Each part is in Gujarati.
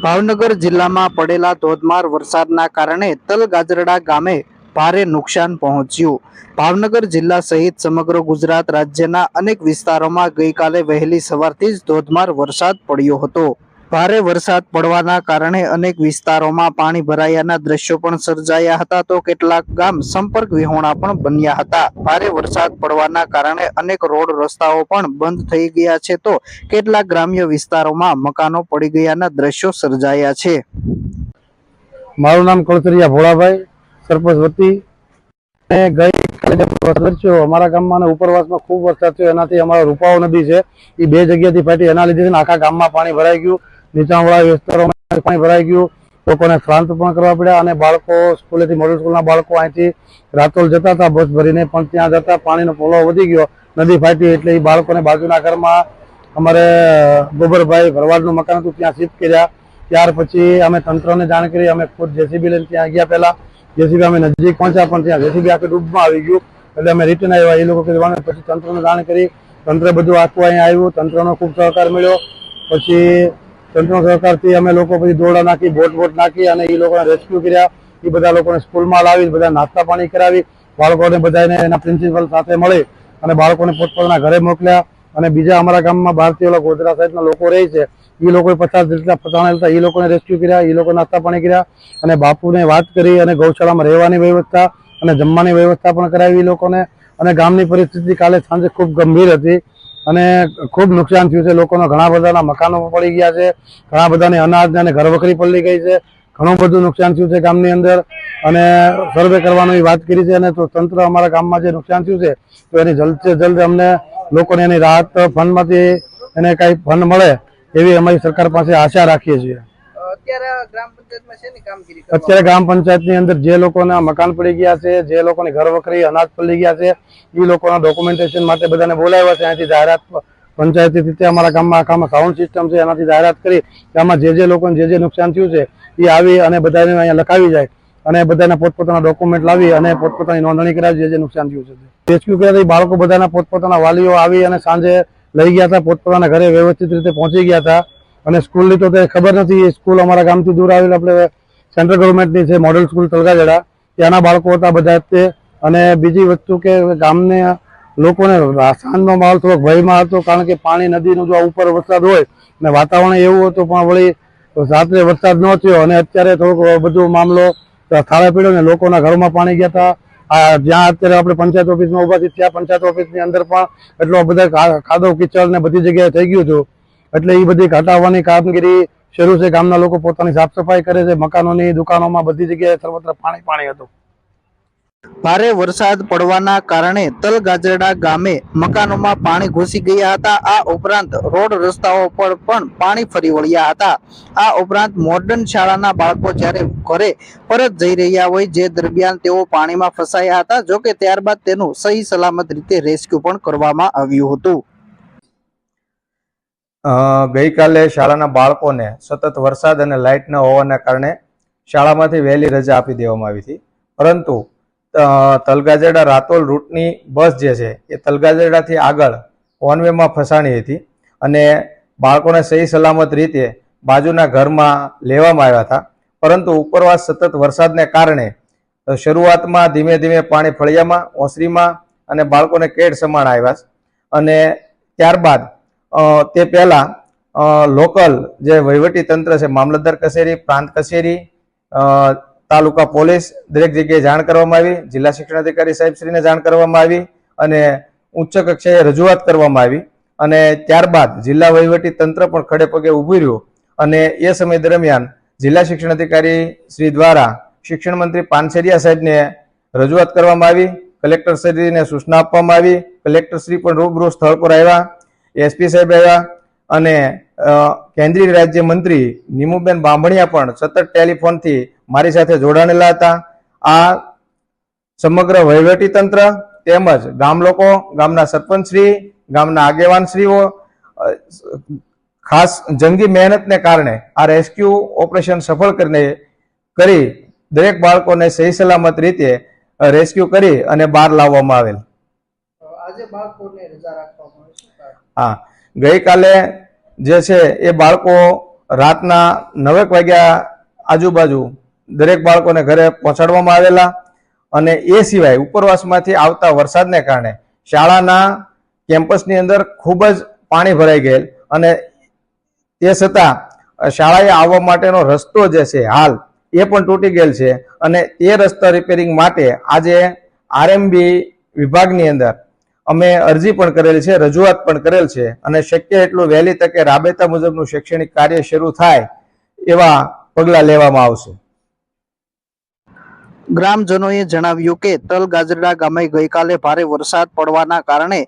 ભાવનગર જિલ્લામાં પડેલા ધોધમાર વરસાદના કારણે તલગાજરડા ગામે ભારે નુકસાન પહોંચ્યું. ભાવનગર જિલ્લા સહિત સમગ્ર ગુજરાત રાજ્યના અનેક વિસ્તારોમાં ગઈકાલે વહેલી સવારથી જ ધોધમાર વરસાદ પડ્યો હતો. ભારે વરસાદ પડવાના કારણે અનેક વિસ્તારોમાં પાણી ભરાયાના દ્રશ્યો પણ સર્જાયા હતા, તો કેટલાક ગામ સંપર્ક વિહોણા પણ બન્યા હતા. ભારે વરસાદ પડવાના કારણે અનેક રોડ રસ્તાઓ પણ બંધ થઈ ગયા છે, તો કેટલાક ગ્રામ્ય વિસ્તારોમાં મકાનો પડી ગયાના દ્રશ્યો સર્જાયા છે. મારું નામ કળતરિયા ભોળાભાઈ, સરપંચ વતી. ગઈ અમારા ગામમાં ઉપરવાસમાં ખૂબ વરસાદ થયો, એનાથી અમારા રૂપાઓ નદી છે એ બે જગ્યાથી ફાટી, એના લીધે આખા ગામમાં પાણી ભરાઈ ગયું. નીચાણવાળા વિસ્તારોમાં પાણી ભરાઈ ગયું. લોકોને શ્રાંત પણ કરવા પડ્યા અને બાળકો સ્કૂલેથી મોડલ સ્કૂલના બાળકો અહીંથી રાતોલ જતા હતા બસ ભરીને, પણ ત્યાં જતા પાણીનો ફોલો વધી ગયો, નદી ફાટી એટલે એ બાળકોને બાજુના ઘરમાં અમારે ગોબરભાઈ ભરવાડનું મકાન હતું ત્યાં શિફ્ટ કર્યા. ત્યાર પછી અમે તંત્રને જાણ કરી, અમે ખુદ જેસીબી લઈને ત્યાં ગયા. પહેલા જેસીબી અમે નજીક પહોંચ્યા પણ ત્યાં જેસીબી આખી ડૂબમાં આવી ગયું, એટલે અમે રિટર્ન આવ્યા. એ લોકો કહેવાનું પછી તંત્રને જાણ કરી, તંત્ર બધું આખું અહીંયા આવ્યું. તંત્રનો ખૂબ સહકાર મળ્યો. પછી તંત્રનો સહકારથી અમે લોકો પછી દોરડા નાખી, બોટ નાખી અને એ લોકોને રેસ્ક્યુ કર્યા. એ બધા લોકોને સ્કૂલમાં લાવી, બધા નાસ્તા પાણી કરાવી, બાળકોને બધાને એના પ્રિન્સિપલ સાથે મળી અને બાળકોને પોતપોતાના ઘરે મોકલ્યા. અને બીજા અમારા ગામમાં ભારતીય ગોધરા સાઈડના લોકો રહે છે, એ લોકોએ 50 જેટલા પચાણા લેતા એ લોકોને રેસ્ક્યુ કર્યા, એ લોકો નાસ્તા પાણી કર્યા અને બાપુને વાત કરી અને ગૌશાળામાં રહેવાની વ્યવસ્થા અને જમવાની વ્યવસ્થા પણ કરાવી લોકોને. અને ગામની પરિસ્થિતિ કાલે સાંજે ખૂબ ગંભીર હતી અને ખૂબ નુકસાન થયું છે. લોકોના ઘણા બધાના મકાનો પડી ગયા છે, ઘણા બધાને અનાજ અને ઘરવખરી પડી ગઈ છે, ઘણું બધું નુકસાન થયું છે ગામની અંદર. અને સર્વે કરવાની વાત કરી છે. અને તો તંત્ર અમારા ગામમાં જે નુકસાન થયું છે તો એની જલ્દથી જલ્દ અમને લોકોને એની રાહત ફંડમાંથી એને કઈ ફંડ મળે એવી અમારી સરકાર પાસે આશા રાખીએ છીએ. અત્યારે ગ્રામ પંચાયતની અંદર જે લોકોના મકાન પડી ગયા છે, જે લોકોની ઘર વખરી અનાજ પડી ગયા છે, એ લોકોના ડોક્યુમેન્ટેશન માટે બધાને બોલાવ્યા છે. અહીંથી જાહેરાત પંચાયતી રીતે અમારા ગામમાં આખામાં સાઉન્ડ સિસ્ટમ છે, એનાથી જાહેરાત કરી કે આમાં જે લોકોને જે નુકસાન થયું છે એ આવી અને બધાને અહીંયા લખાવી જાય અને બધાના પોતપોતાના ડોક્યુમેન્ટ લાવી અને પોતપોતાની નોંધણી કરાવી જે નુકસાન થયું છે. રેસ્ક્યુ કર્યા બાળકો બધાના પોતપોતાના વાલીઓ આવી અને સાંજે લઈ ગયા હતા, પોતપોતાના ઘરે વ્યવસ્થિત રીતે પહોંચી ગયા હતા. અને સ્કૂલની તો ખબર નથી, એ સ્કૂલ અમારા ગામથી દૂર આવેલ આપણે સેન્ટ્રલ ગવર્મેન્ટની છે, મોડલ સ્કૂલ તલગાજડા, ત્યાંના બાળકો હતા બધા તે. અને બીજી વસ્તુ કે ગામને લોકોને સાંજનો માહોલ થોડોક ભયમાં હતો, કારણ કે પાણી નદીનું જો ઉપર વરસાદ હોય ને વાતાવરણ એવું હતું, પણ વળી રાત્રે વરસાદ ન થયો અને અત્યારે થોડોક બધું મામલો થાળે પડ્યો ને લોકોના ઘરમાં પાણી ગયા હતા. જ્યાં અત્યારે આપણે પંચાયત ઓફિસમાં ઉભા છીએ ત્યાં પંચાયત ઓફિસની અંદર પણ એટલો બધા કાદવ કિચડ ને બધી જગ્યાએ થઈ ગયું હતું. એટલે એ બધી ઘટાડવાની કામગીરી શરૂ છે. ગામના લોકો પોતાની સાફ સફાઈ કરે છે, મકાનોની દુકાનોમાં બધી જગ્યાએ સર્વત્ર પાણી હતું. ભારે વરસાદ પડવાના કારણે તલગાજરડા ગામે મકાનોમાં પાણી ઘૂસી ગયા હતા. આ ઉપરાંત રોડ રસ્તાઓ પર પણ પાણી ફરી વળ્યા હતા. આ ઉપરાંત મોડર્ન શાળાના બાળકો જ્યારે ઘરે પરત જઈ રહ્યા હોય, જે દરમિયાન તેઓ પાણીમાં ફસાયા હતા. જોકે ત્યારબાદ તેનું સહી સલામત રીતે રેસ્ક્યુ પણ કરવામાં આવ્યું હતું. ગઈકાલે શાળાના બાળકોને સતત વરસાદ અને લાઇટ ન હોવાના કારણે શાળામાંથી વહેલી રજા આપી દેવામાં આવી હતી. પરંતુ તલગાજરડા રાતોલ રૂટની બસ જે છે એ તલગાજરડાથી આગળ વનવેમાં ફસાણી હતી અને બાળકોને સહી સલામત રીતે બાજુના ઘરમાં લેવામાં આવ્યા હતા. પરંતુ ઉપરવાસ સતત વરસાદને કારણે શરૂઆતમાં ધીમે ધીમે પાણી ફળિયામાં, ઓસરીમાં અને બાળકોને કેડ સમાણ આવ્યા. અને ત્યારબાદ તે પહેલા લોકલ જે વહીવટી તંત્ર છે, મામલતદાર કચેરી, પ્રાંત કચેરી, તાલુકા પોલીસ, દરેક જગ્યાએ જાણ કરવામાં આવી. જિલ્લા શિક્ષણાધિકારી સાહેબશ્રીને જાણ કરવામાં આવી અને ઉચ્ચ કક્ષાએ રજૂઆત કરવામાં આવી. અને ત્યારબાદ જિલ્લા વહીવટી તંત્ર પણ ખડે પગે ઊભું રહ્યું. અને એ સમય દરમિયાન જિલ્લા શિક્ષણાધિકારી શ્રી દ્વારા શિક્ષણ મંત્રી પાનસેરિયા સાહેબને રજૂઆત કરવામાં આવી. કલેક્ટર શ્રીને સૂચના આપવામાં આવી. કલેક્ટર શ્રી પણ રૂબરૂ સ્થળ પર આવ્યા, એસપી સાહેબ આવ્યા અને કેન્દ્રીય રાજ્ય મંત્રી નીમુબેન બાંભણિયા પણ સતત ટેલિફોનથી મારી સાથે જોડાણેલા હતા. આ સમગ્ર વહીવટી તંત્ર તેમજ ગામ લોકો, ગામના સરપંચશ્રી, ગામના આગેવાનશ્રીઓ ખાસ જંગી મહેનતને કારણે આ રેસ્ક્યુ ઓપરેશન સફળ કરી દરેક બાળકોને સહી સલામત રીતે રેસ્ક્યુ કરી અને બહાર લાવવામાં આવેલ. હા, ગઈકાલે જે છે એ બાળકો રાતના 9 વાગ્યા આજુબાજુ દરેક બાળકોને ઘરે પહોંચાડવામાં આવેલા અને એ સિવાય ઉપરવાસમાંથી આવતા વરસાદને કારણે શાળાના કેમ્પસની અંદર ખૂબ જ પાણી ભરાઈ ગયેલ અને તે છતાં શાળાએ આવવા માટેનો રસ્તો જે છે હાલ એ પણ તૂટી ગયેલ છે અને એ રસ્તા રિપેરિંગ માટે આજે આરએમબી વિભાગની અંદર અમે અરજી પણ કરેલી છે, રજૂઆત પણ કરેલ છે અને શક્ય એટલું વહેલી તકે રાબેતા મુજબનું શૈક્ષણિક કાર્ય શરૂ થાય એવા પગલાં લેવામાં આવશે. ગ્રામજનોએ જણાવ્યું કે તલગાજરડા ગામે ગઈકાલે ભારે વરસાદ પડવાના કારણે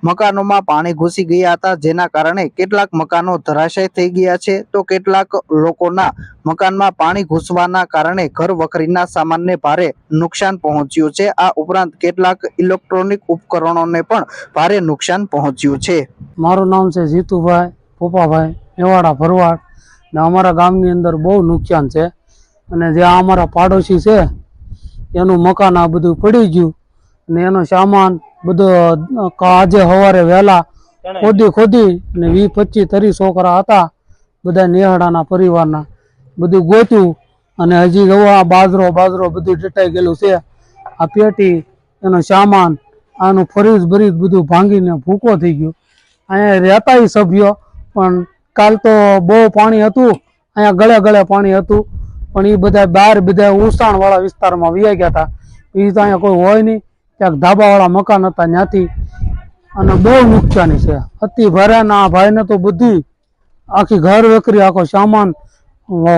મકાનોમાં પાણી ઘૂસી ગયા હતા, જેના કારણે કેટલાક મકાનો ધરાશય થઈ ગયા છે તો કેટલાક લોકોના મકાનમાં પાણી ઘૂસવાના કારણે ઘર વખરીના સામાનને ભારે નુકસાન પહોંચ્યું છે. આ ઉપરાંત કેટલાક ઇલેક્ટ્રોનિક ઉપકરણોને પણ ભારે નુકસાન પહોંચ્યું છે. મારું નામ છે જીતુભાઈ પોપાભાઈ મેવાડા ભરવાડ ને અમારા ગામની અંદર બહુ નુકસાન છે અને જે અમારા પાડોશી છે એનું મકાન આ બધું પડી ગયું અને એનો સામાન બધો આજે સવારે વહેલા ખોદી ને 20-25-30 છોકરા હતા બધા નેહડાના પરિવારના બધું ગોત્યું અને હજી જવા બાજરો બધું ડટાઈ ગયેલું છે. આ પેટી એનો સામાન આનું ફરીજ બરીજ બધું ભાંગીને ભૂકો થઈ ગયું. અહીંયા રહેતા સભ્યો પણ કાલ તો બહુ પાણી હતું, અહીંયા ગળે પાણી હતું પણ એ બધા બહાર બધા ઉસાણ વાળા વિસ્તારમાં વયા ગયા હતા. એ તો અહીંયા કોઈ હોય નહીં, ક્યાંક ધાબા વાળા મકાન હતા ત્યાંથી અને બહુ નુકસાની છે અતિ ભારે. ના ભાઈને તો બધી આખી ઘર વેકરી આખો સામાન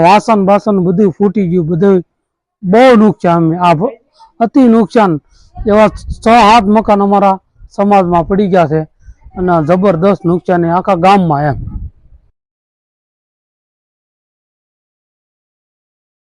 વાસણ બાસણ બધું ફૂટી ગયું, બધું બહુ નુકસાન. આ અતિ નુકસાન. એવા 6-7 મકાન અમારા સમાજમાં પડી ગયા છે અને જબરદસ્ત નુકસાની આખા ગામમાં એમ.